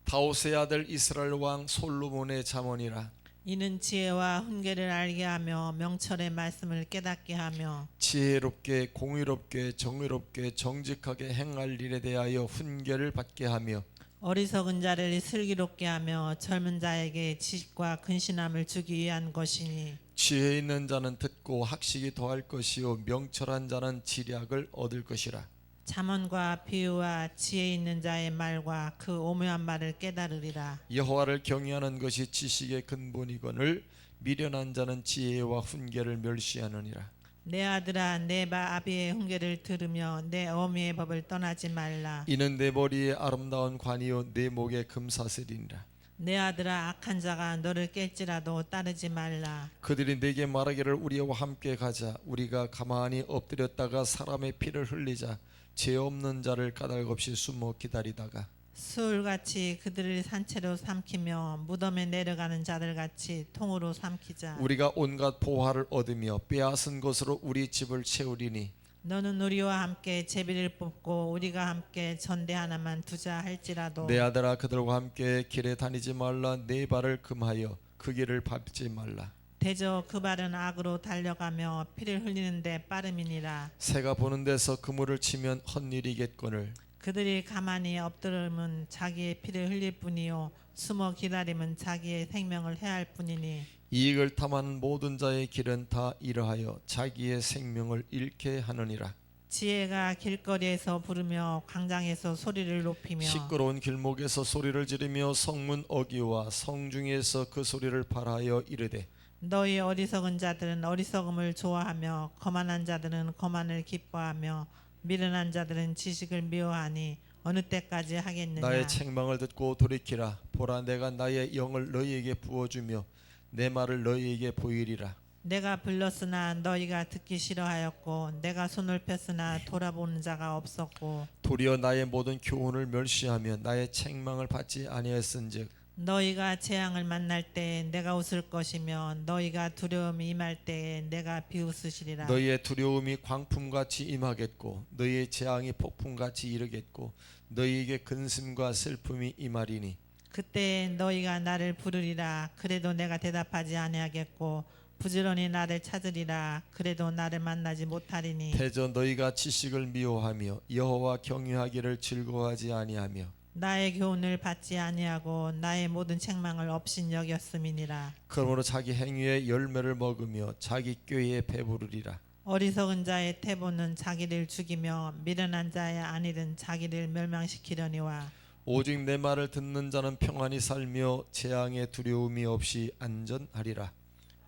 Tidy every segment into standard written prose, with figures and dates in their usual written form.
다윗의 아들 이스라엘 왕 솔로몬의 잠언이라. 이는 지혜와 훈계를 알게 하며 명철의 말씀을 깨닫게 하며 지혜롭게 공의롭게 정의롭게 정직하게 행할 일에 대하여 훈계를 받게 하며 어리석은 자를 슬기롭게 하며 젊은 자에게 지식과 근신함을 주기 위한 것이니 지혜 있는 자는 듣고 학식이 더할 것이요 명철한 자는 지략을 얻을 것이라. 잠언과 비유와 지혜 있는 자의 말과 그 오묘한 말을 깨달으리라. 여호와를 경외하는 것이 지식의 근본이거늘 미련한 자는 지혜와 훈계를 멸시하느니라. 내 아들아, 내 아비의 훈계를 들으며 내 어미의 법을 떠나지 말라. 이는 내 머리에 아름다운 관이요 내 목에 금사슬이니라. 내 아들아, 악한 자가 너를 깰지라도 따르지 말라. 그들이 내게 말하기를 우리와 함께 가자. 우리가 가만히 엎드렸다가 사람의 피를 흘리자. 죄 없는 자를 까닭없이 숨어 기다리다가 수울같이 그들을 산채로 삼키며 무덤에 내려가는 자들같이 통으로 삼키자. 우리가 온갖 보화를 얻으며 빼앗은 것으로 우리 집을 채우리니 너는 우리와 함께 제비를 뽑고 우리가 함께 전대 하나만 두자 할지라도 내 아들아 그들과 함께 길에 다니지 말라. 내 발을 금하여 그 길을 밟지 말라. 대저 그 발은 악으로 달려가며 피를 흘리는데 빠름이니라. 새가 보는 데서 그물을 치면 헛일이겠거늘 그들이 가만히 엎드름은 자기의 피를 흘릴 뿐이요 숨어 기다림은 자기의 생명을 해할 뿐이니 이익을 탐하는 모든 자의 길은 다 이러하여 자기의 생명을 잃게 하느니라. 지혜가 길거리에서 부르며 광장에서 소리를 높이며 시끄러운 길목에서 소리를 지르며 성문 어귀와 성중에서 그 소리를 발하여 이르되 너희 어리석은 자들은 어리석음을 좋아하며 거만한 자들은 거만을 기뻐하며 미련한 자들은 지식을 미워하니 어느 때까지 하겠느냐. 나의 책망을 듣고 돌이키라. 보라 내가 나의 영을 너희에게 부어주며 내 말을 너희에게 보이리라. 내가 불렀으나 너희가 듣기 싫어하였고 내가 손을 폈으나 돌아보는 자가 없었고 도리어 나의 모든 교훈을 멸시하며 나의 책망을 받지 아니하였은즉 너희가 재앙을 만날 때 내가 웃을 것이며 너희가 두려움이 임할 때에 내가 비웃으시리라. 너희의 두려움이 광풍같이 임하겠고 너희의 재앙이 폭풍같이 이르겠고 너희에게 근심과 슬픔이 임하리니 그때 너희가 나를 부르리라. 그래도 내가 대답하지 아니하겠고 부지런히 나를 찾으리라. 그래도 나를 만나지 못하리니 대저 너희가 지식을 미워하며 여호와 경외하기를 즐거워하지 아니하며 나의 교훈을 받지 아니하고 나의 모든 책망을 업신여겼음이니라. 그러므로 자기 행위의 열매를 먹으며 자기 꾀에 배부르리라. 어리석은 자의 태보는 자기를 죽이며 미련한 자의 안일은 자기를 멸망시키려니와 오직 내 말을 듣는 자는 평안히 살며 재앙의 두려움이 없이 안전하리라.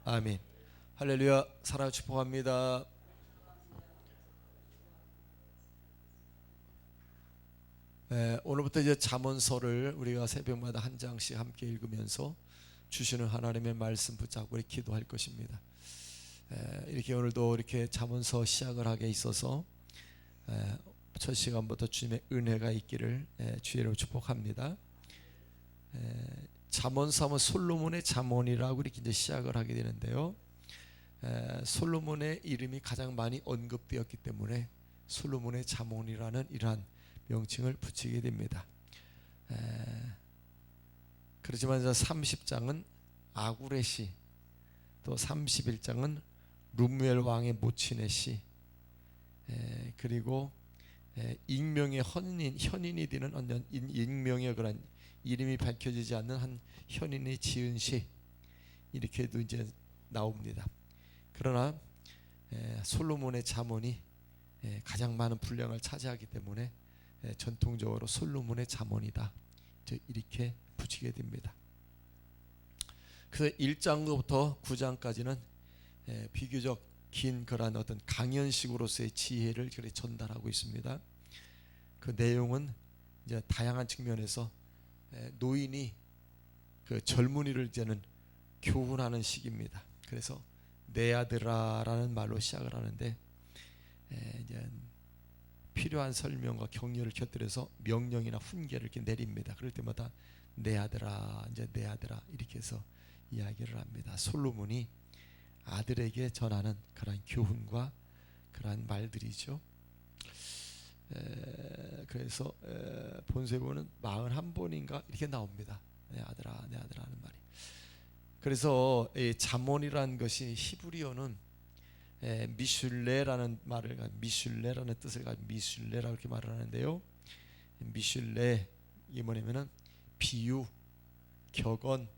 아멘. 할렐루야. 사랑 축복합니다. 오늘부터 이제 잠언서를 우리가 새벽마다 한 장씩 함께 읽으면서 주시는 하나님의 말씀 붙잡고 우리 기도할 것입니다. 이렇게 오늘도 이렇게 잠언서 시작을 하게 있어서 첫 시간부터 주님의 은혜가 있기를 주의 이름으로 축복합니다. 잠언서 하면 솔로몬의 잠언이라고 이렇게 이제 시작을 하게 되는데요. 솔로몬의 이름이 가장 많이 언급되었기 때문에 솔로몬의 잠언이라는 이러한 명칭을 붙이게 됩니다. 그렇지만 30장은 아굴의 시, 또 31장은 룸무엘 왕의 모친의 시, 그리고 익명의 현인이 되는 익명의 그런 이름이 밝혀지지 않는 한 현인이 지은 시, 이렇게도 이제 나옵니다. 그러나 솔로몬의 잠언이 가장 많은 분량을 차지하기 때문에 전통적으로 솔로몬의 잠언이다 이렇게 붙이게 됩니다. 그래서 1장부터 9장까지는 비교적 긴 그런 어떤 강연식으로서의 지혜를 전달하고 있습니다. 그 내용은 이제 다양한 측면에서 노인이 그 젊은이를 이제는 교훈하는 시기입니다. 그래서 내 아들아라는 말로 시작을 하는데 이제 필요한 설명과 격려를 곁들여서 명령이나 훈계를 이렇게 내립니다. 그럴 때마다 내 아들아, 이제 내 아들아 이렇게 해서 이야기를 합니다. 솔로몬이 아들에게 전하는 그런 교훈과 그런 말들이죠. 그래서 본서에 보면 41번인가 이렇게 나옵니다. 내 아들아 내 아들아 하는 말이. 그래서 이 잠언이라는 것이 히브리어는 미슐레라는 미슐레라는 뜻을 가지고 미슐레라고 이렇게 말을 하는데요. 미슐레 이게 뭐냐면은 비유, 격언,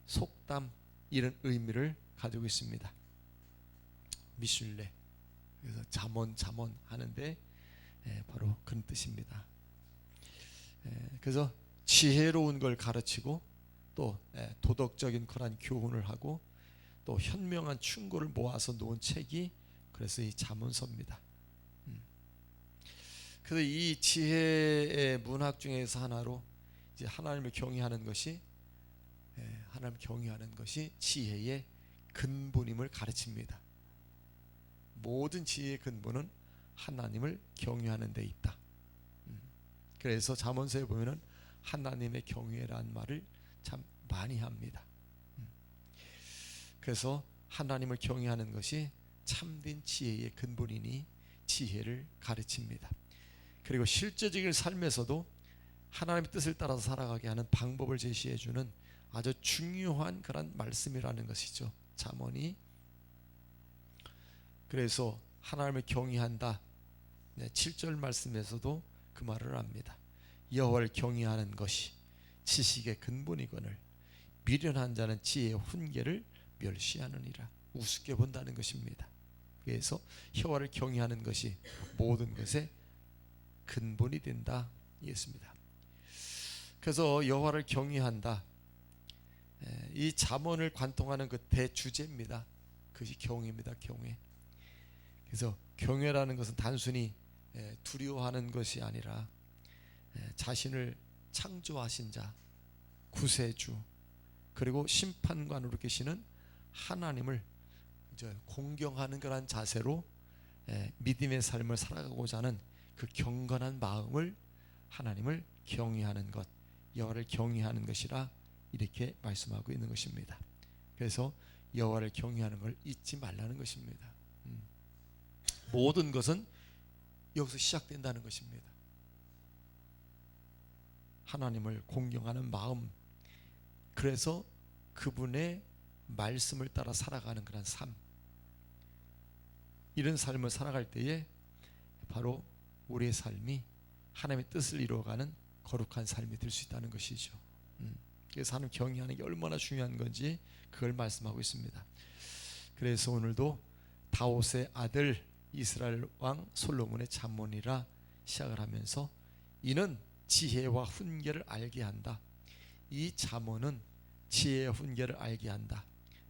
속담 이런 의미를 가지고 있습니다. 미슐레. 그래서 잠언 하는데 바로 그런 뜻입니다. 그래서 지혜로운 걸 가르치고 또 도덕적인 그런 교훈을 하고 또 현명한 충고를 모아서 놓은 책이 그래서 이 잠언서입니다. 그래서 이 지혜의 문학 중에서 하나로 이제 하나님을 경외하는 것이 지혜의 근본임을 가르칩니다. 모든 지혜의 근본은 하나님을 경외하는 데 있다. 그래서 잠언서에 보면은 하나님의 경외라는 말을 참 많이 합니다. 그래서 하나님을 경외하는 것이 참된 지혜의 근본이니 지혜를 가르칩니다. 그리고 실제적인 삶에서도 하나님의 뜻을 따라서 살아가게 하는 방법을 제시해 주는 아주 중요한 그런 말씀이라는 것이죠. 잠언이. 그래서 하나님을 경외한다. 7절 말씀에서도 그 말을 합니다. 여호와를 경외하는 것이 지식의 근본이거늘 미련한 자는 지혜의 훈계를 멸시하느니라. 우습게 본다는 것입니다. 그래서 여호와를 경외하는 것이 모든 것의 근본이 된다 이랬습니다. 그래서 여호와를 경외한다. 이 잠언을 관통하는 그 대주제입니다. 그것이 경외입니다. 경외. 그래서 경외라는 것은 단순히 두려워하는 것이 아니라 자신을 창조하신 자, 구세주, 그리고 심판관으로 계시는 하나님을 공경하는 그런 자세로 믿음의 삶을 살아가고자 하는 그 경건한 마음을 하나님을 경외하는 것, 여호와를 경외하는 것이라 이렇게 말씀하고 있는 것입니다. 그래서 여호와를 경외하는 걸 잊지 말라는 것입니다. 모든 것은 여기서 시작된다는 것입니다. 하나님을 공경하는 마음, 그래서 그분의 말씀을 따라 살아가는 그런 삶, 이런 삶을 살아갈 때에 바로 우리의 삶이 하나님의 뜻을 이루어가는 거룩한 삶이 될 수 있다는 것이죠. 그래서 하나님 경외하는 게 얼마나 중요한 건지 그걸 말씀하고 있습니다. 그래서 오늘도 다윗의 아들 이스라엘 왕 솔로몬의 잠언이라 시작을 하면서 이는 지혜와 훈계를 알게 한다. 이 잠언은 지혜와 훈계를 알게 한다.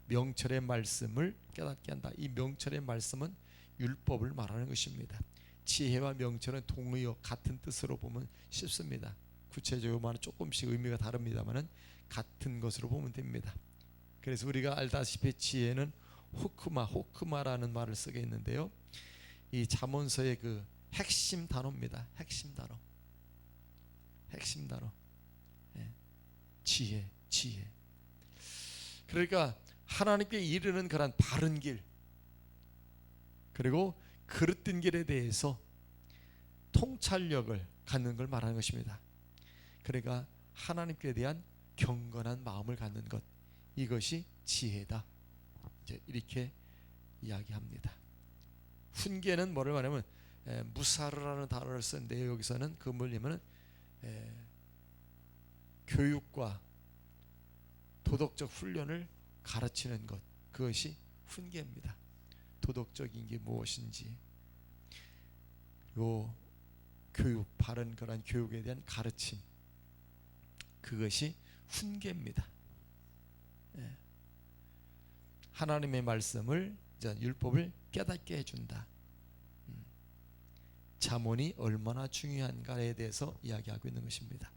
명철의 말씀을 깨닫게 한다. 이 명철의 말씀은 율법을 말하는 것입니다. 지혜와 명철은 동의어 같은 뜻으로 보면 쉽습니다. 구체적으로는 조금씩 의미가 다릅니다만은 같은 것으로 보면 됩니다. 그래서 우리가 알다시피 지혜는 호크마라는 말을 쓰게 있는데요. 이 잠언서의 그 핵심 단어입니다. 핵심 단어. 지혜. 그러니까 하나님께 이르는 그런 바른 길, 그리고 그릇된 길에 대해서 통찰력을 갖는 걸 말하는 것입니다. 그러니까 하나님께 대한 경건한 마음을 갖는 것, 이것이 지혜다. 이제 이렇게 이야기합니다. 훈계는 뭐를 말하면 무사르라는 단어를 쓰는데 여기서는 그 뭐냐면 교육과 도덕적 훈련을 가르치는 것, 그것이 훈계입니다. 도덕적인 게 무엇인지, 그리고 교육, 바른 그런 교육에 대한 가르침, 그것이 훈계입니다. 하나님의 말씀을, 율법을 깨닫게 해준다. 잠언이 얼마나 중요한가에 대해서 이야기하고 있는 것입니다.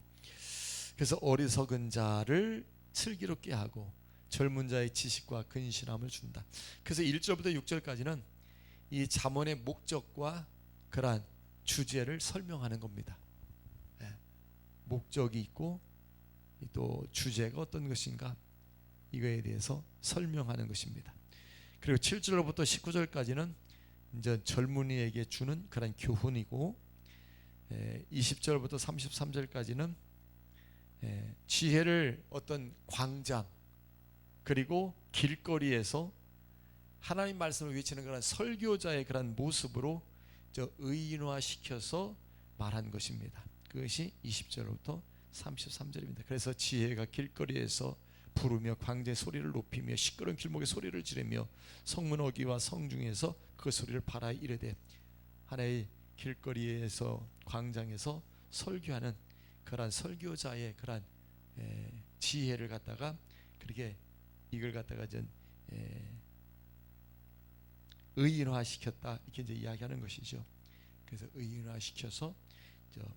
그래서 어리석은 자를 슬기롭게 하고 젊은 자의 지식과 근신함을 준다. 그래서 1절부터 6절까지는 이 잠언의 목적과 그러한 주제를 설명하는 겁니다. 목적이 있고 또 주제가 어떤 것인가, 이거에 대해서 설명하는 것입니다. 그리고 7절로부터 19절까지는 이제 젊은이에게 주는 그런 교훈이고, 20절부터 33절까지는 지혜를 어떤 광장 그리고 길거리에서 하나님 말씀을 외치는 그런 설교자의 그런 모습으로 의인화시켜서 말한 것입니다. 그것이 20절부터 33절입니다. 그래서 지혜가 길거리에서 부르며 광자의 소리를 높이며 시끄러운 길목의 소리를 지르며 성문 어귀와 성중에서 그 소리를 발하여 이르되, 하나의 길거리에서 광장에서 설교하는 그러한 설교자의 그러한 지혜를 갖다가 그렇게 이걸 갖다가 의인화시켰다, 이렇게 이제 이야기하는 것이죠. 그래서 의인화시켜서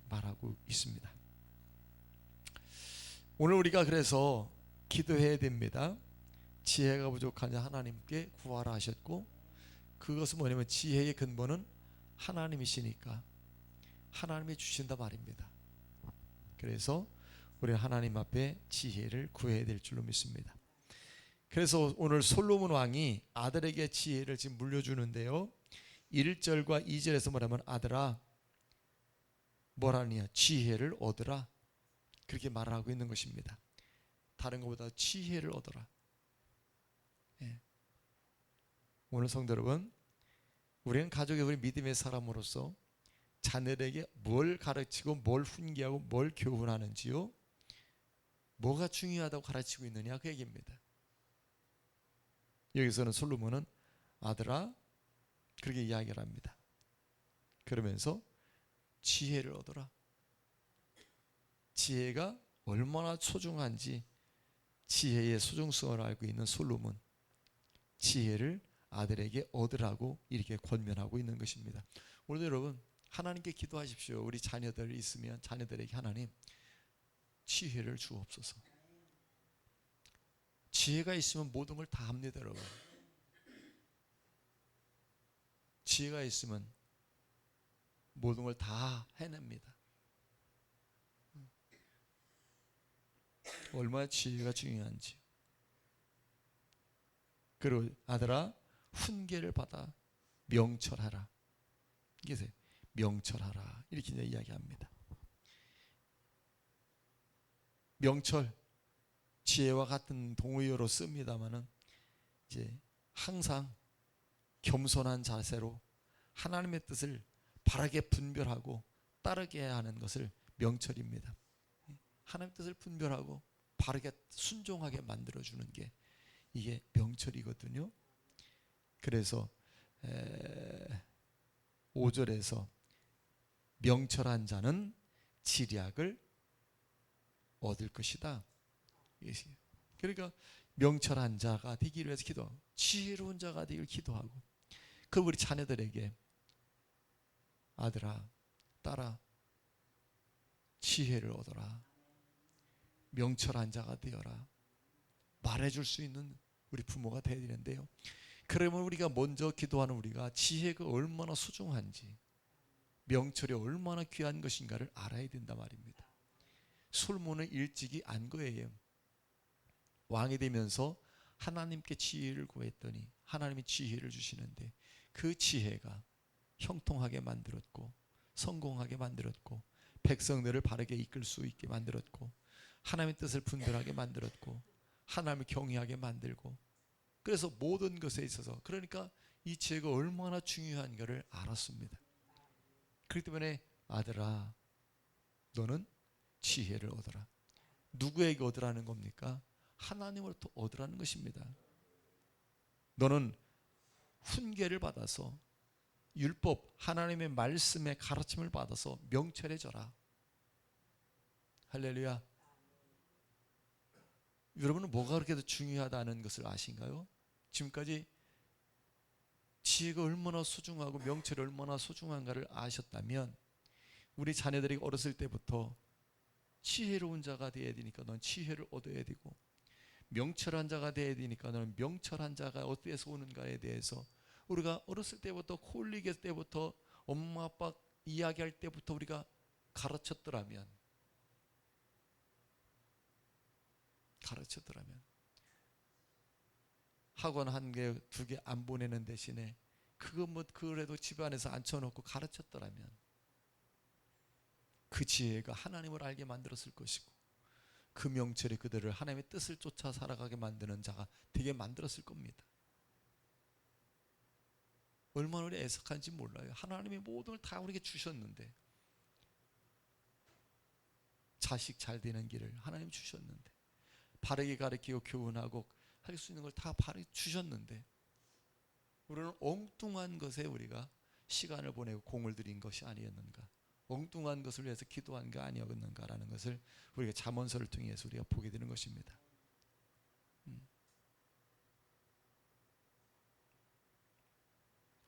말하고 있습니다. 오늘 우리가 그래서 기도해야 됩니다. 지혜가 부족한 자 하나님께 구하라 하셨고, 그것은 뭐냐면 지혜의 근본은 하나님이시니까 하나님이 주신다 말입니다. 그래서 우리 하나님 앞에 지혜를 구해야 될 줄로 믿습니다. 그래서 오늘 솔로몬 왕이 아들에게 지혜를 지금 물려주는데요, 1절과 2절에서 뭐라면 아들아 뭐라니야, 지혜를 얻으라, 그렇게 말을 하고 있는 것입니다. 다른 것보다 지혜를 얻어라. 오늘 성도 여러분, 우리는 가족의 우리 믿음의 사람으로서 자녀들에게 뭘 가르치고 뭘 훈계하고 뭘 교훈하는지요, 뭐가 중요하다고 가르치고 있느냐, 그 얘기입니다. 여기서는 솔로몬은 아들아 그렇게 이야기를 합니다. 그러면서 지혜를 얻어라. 지혜가 얼마나 소중한지 지혜의 소중성을 알고 있는 솔로몬, 지혜를 아들에게 얻으라고 이렇게 권면하고 있는 것입니다. 오늘 여러분 하나님께 기도하십시오. 우리 자녀들 있으면 자녀들에게 하나님 지혜를 주옵소서. 지혜가 있으면 모든 걸 다 합니다, 여러분. 지혜가 있으면 모든 걸 다 해냅니다. 얼마나 지혜가 중요한지. 그리고 아들아 훈계를 받아 명철하라. 이게 명철하라, 이렇게 이제 이야기합니다. 명철, 지혜와 같은 동의어로 씁니다만은 이제 항상 겸손한 자세로 하나님의 뜻을 바르게 분별하고 따르게 하는 것을 명철입니다. 하나님의 뜻을 분별하고 바르게 순종하게 만들어주는 게 이게 명철이거든요. 그래서 5절에서 명철한 자는 지략을 얻을 것이다. 그러니까 명철한 자가 되기 위해서 기도하고 지혜로운 자가 되기를 기도하고, 그 우리 자녀들에게 아들아 딸아 지혜를 얻어라, 명철한 자가 되어라 말해줄 수 있는 우리 부모가 되어야 되는데요, 그러면 우리가 먼저 기도하는 우리가 지혜가 얼마나 소중한지, 명철이 얼마나 귀한 것인가를 알아야 된단 말입니다. 솔로몬은 일찍이 안 거예요. 왕이 되면서 하나님께 지혜를 구했더니 하나님이 지혜를 주시는데, 그 지혜가 형통하게 만들었고 성공하게 만들었고 백성들을 바르게 이끌 수 있게 만들었고 하나님의 뜻을 분별하게 만들었고 하나님을 경외하게 만들고, 그래서 모든 것에 있어서 그러니까 이 지혜가 얼마나 중요한가를 알았습니다. 그렇기 때문에 아들아 너는 지혜를 얻어라. 누구에게 얻으라는 겁니까? 하나님으로부터 얻으라는 것입니다. 너는 훈계를 받아서 율법 하나님의 말씀의 가르침을 받아서 명철해져라. 할렐루야. 여러분은 뭐가 그렇게 더 중요하다는 것을 아신가요? 지금까지 지혜가 얼마나 소중하고 명철이 얼마나 소중한가를 아셨다면, 우리 자녀들이 어렸을 때부터 지혜로운 자가 되어야 되니까 넌 지혜를 얻어야 되고, 명철한 자가 되어야 되니까 너는 명철한 자가 어디에서 오는가에 대해서 우리가 어렸을 때부터 콜리게 때부터 엄마 아빠 이야기할 때부터 우리가 가르쳤더라면 학원 한 개, 두 개 안 보내는 대신에 그거 뭐 그래도 집안에서 앉혀놓고 가르쳤더라면 그 지혜가 하나님을 알게 만들었을 것이고 그 명철이 그들을 하나님의 뜻을 쫓아 살아가게 만드는 자가 되게 만들었을 겁니다. 얼마나 우리 애석한지 몰라요. 하나님이 모든 걸 다 우리에게 주셨는데, 자식 잘 되는 길을 하나님 주셨는데, 바르게 가르치고 교훈하고 할 수 있는 걸 다 바르게 주셨는데, 우리는 엉뚱한 것에 우리가 시간을 보내고 공을 들인 것이 아니었는가, 엉뚱한 것을 위해서 기도한 게 아니었는가라는 것을 우리가 잠언서를 통해서 우리가 보게 되는 것입니다.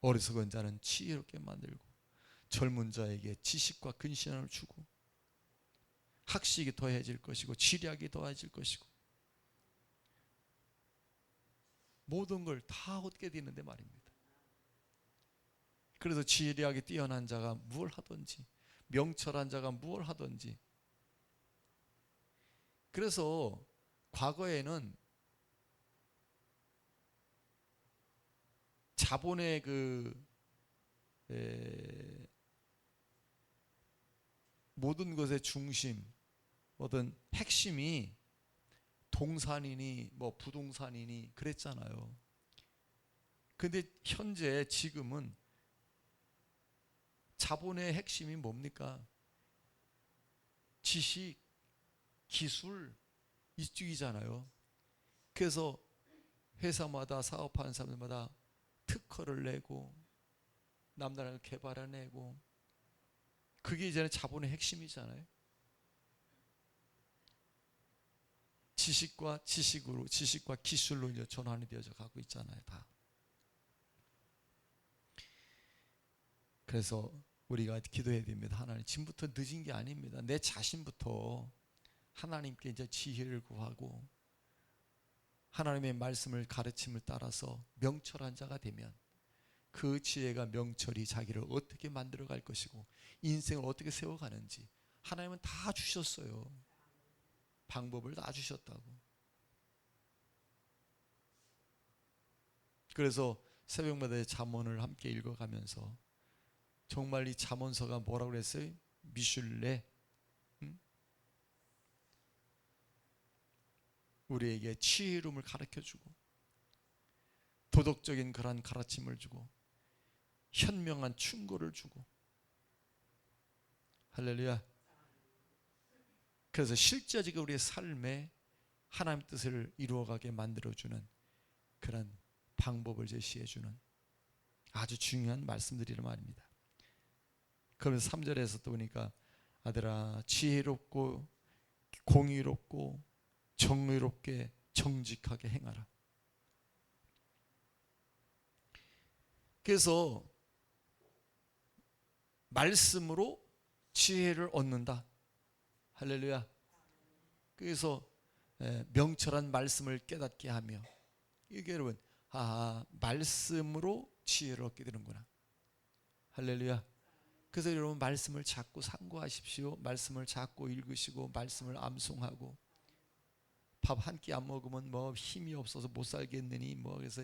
어리석은 자는 지혜롭게 만들고 젊은 자에게 지식과 근신함을 주고 학식이 더해질 것이고 지략이 더해질 것이고 모든 걸 다 얻게 되는데 말입니다. 그래서 지략이 뛰어난 자가 무엇을 하든지, 명철한 자가 무엇을 하든지, 그래서 과거에는 자본의 모든 것의 중심, 어떤 핵심이 동산이니 뭐 부동산이니 그랬잖아요. 근데 현재 지금은 자본의 핵심이 뭡니까? 지식, 기술 이쪽이잖아요. 그래서 회사마다 사업하는 사람들마다 특허를 내고 남나라를 개발해내고, 그게 이제는 자본의 핵심이잖아요. 지식과 기술로 이제 전환이 되어져 가고 있잖아요, 다. 그래서 우리가 기도해야 됩니다. 하나님, 지금부터 늦은 게 아닙니다. 내 자신부터 하나님께 이제 지혜를 구하고 하나님의 말씀을 가르침을 따라서 명철한 자가 되면 그 지혜가 명철이 자기를 어떻게 만들어갈 것이고 인생을 어떻게 세워가는지 하나님은 다 주셨어요. 방법을 다 주셨다고. 그래서 새벽마다 잠언을 함께 읽어가면서 정말 이 잠언서가 뭐라고 그랬어요? 미슐레, 우리에게 지혜로움을 가르쳐주고 도덕적인 그런 가르침을 주고 현명한 충고를 주고, 할렐루야. 그래서 실제적으로 우리의 삶에 하나님 뜻을 이루어가게 만들어주는 그런 방법을 제시해주는 아주 중요한 말씀들이란 말입니다. 그러면서 3절에서 또 보니까 아들아 지혜롭고 공의롭고 정의롭게 정직하게 행하라. 그래서 말씀으로 지혜를 얻는다. 할렐루야. 그래서 명철한 말씀을 깨닫게 하며, 이게 여러분 말씀으로 지혜를 얻게 되는구나. 할렐루야. 그래서 여러분 말씀을 자꾸 상고하십시오. 말씀을 자꾸 읽으시고 말씀을 암송하고, 밥 한 끼 안 먹으면 뭐 힘이 없어서 못 살겠느니 뭐 그래서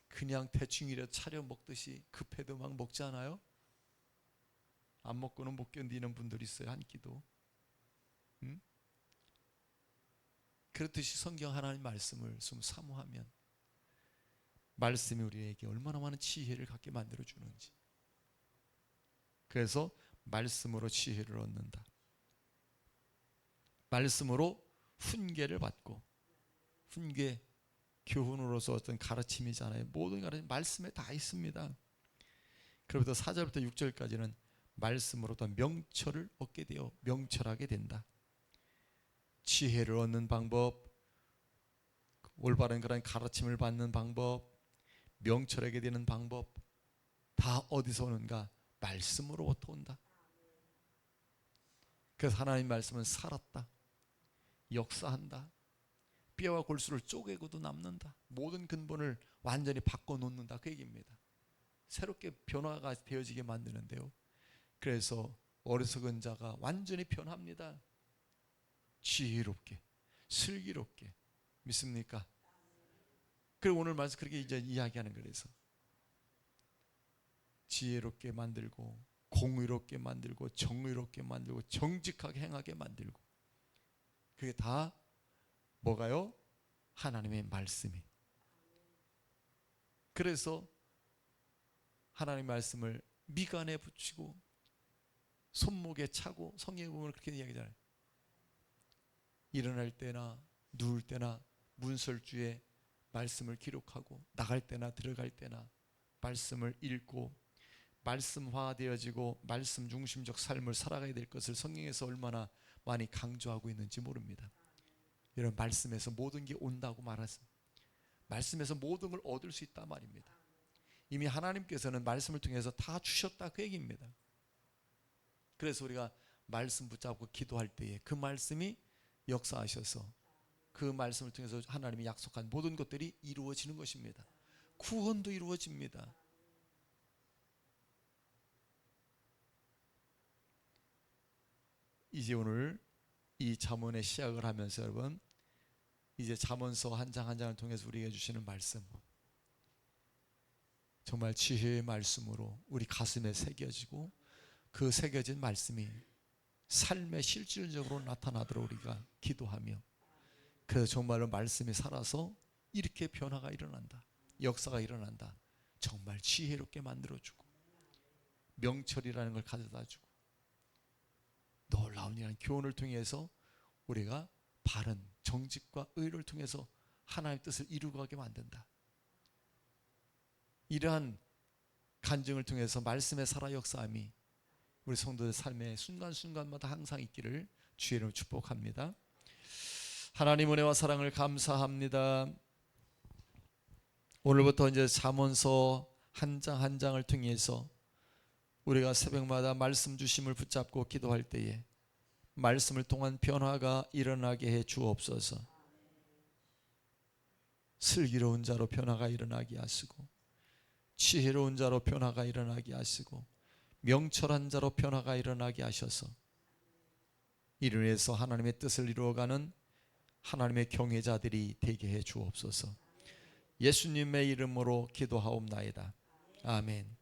그냥 대충이라도 차려 먹듯이 급해도 막 먹잖아요. 안 먹고는 못 견디는 분들이 있어요, 한 끼도. 그렇듯이 성경 하나님 말씀을 좀 사모하면 말씀이 우리에게 얼마나 많은 지혜를 갖게 만들어 주는지. 그래서 말씀으로 지혜를 얻는다. 말씀으로 훈계를 받고, 훈계 교훈으로서 어떤 가르침이잖아요. 모든 가르침 말씀에 다 있습니다. 그로부터 4절부터 6절까지는 말씀으로부터 명철을 얻게 되어 명철하게 된다. 지혜를 얻는 방법, 올바른 그런 가르침을 받는 방법, 명철하게 되는 방법, 다 어디서 오는가? 말씀으로부터 온다. 그래서 하나님 말씀은 살았다, 역사한다, 뼈와 골수를 쪼개고도 남는다, 모든 근본을 완전히 바꿔놓는다, 그 얘기입니다. 새롭게 변화가 되어지게 만드는데요. 그래서 어리석은 자가 완전히 변합니다. 지혜롭게, 슬기롭게. 믿습니까? 그리고 오늘 말씀 그렇게 이제 이야기하는 거라서 지혜롭게 만들고 공의롭게 만들고 정의롭게 만들고 정직하게 행하게 만들고, 그게 다 뭐가요? 하나님의 말씀이. 그래서 하나님의 말씀을 미간에 붙이고 손목에 차고, 성경에 보면 그렇게 이야기잖아요. 일어날 때나 누울 때나 문설주에 말씀을 기록하고, 나갈 때나 들어갈 때나 말씀을 읽고, 말씀화되어지고 말씀 중심적 삶을 살아가야 될 것을 성경에서 얼마나 많이 강조하고 있는지 모릅니다. 이런 말씀에서 모든 게 온다고 말했습니다. 말씀에서 모든 걸 얻을 수 있단 말입니다. 이미 하나님께서는 말씀을 통해서 다 주셨다, 그 얘기입니다. 그래서 우리가 말씀 붙잡고 기도할 때에 그 말씀이 역사하셔서 그 말씀을 통해서 하나님이 약속한 모든 것들이 이루어지는 것입니다. 구원도 이루어집니다. 이제 오늘 이 잠언의 시작을 하면서 여러분, 이제 잠언서 한 장 한 장을 통해서 우리에게 주시는 말씀, 정말 지혜의 말씀으로 우리 가슴에 새겨지고, 그 새겨진 말씀이 삶에 실질적으로 나타나도록 우리가 기도하며, 그래서 정말로 말씀이 살아서 이렇게 변화가 일어난다, 역사가 일어난다, 정말 지혜롭게 만들어주고 명철이라는 걸 가져다주고 놀라운 이런 교훈을 통해서 우리가 바른 정직과 의를 통해서 하나님의 뜻을 이루고 가게 만든다. 이러한 간증을 통해서 말씀의 살아 역사함이 우리 성도들 삶의 순간순간마다 항상 있기를 주의 이름으로 축복합니다. 하나님 은혜와 사랑을 감사합니다. 오늘부터 이제 잠언서 한 장 한 장을 통해서 우리가 새벽마다 말씀 주심을 붙잡고 기도할 때에 말씀을 통한 변화가 일어나게 해 주옵소서. 슬기로운 자로 변화가 일어나게 하시고, 지혜로운 자로 변화가 일어나게 하시고, 명철한 자로 변화가 일어나게 하셔서 이를 위해서 하나님의 뜻을 이루어가는 하나님의 경외자들이 되게 해 주옵소서. 예수님의 이름으로 기도하옵나이다. 아멘.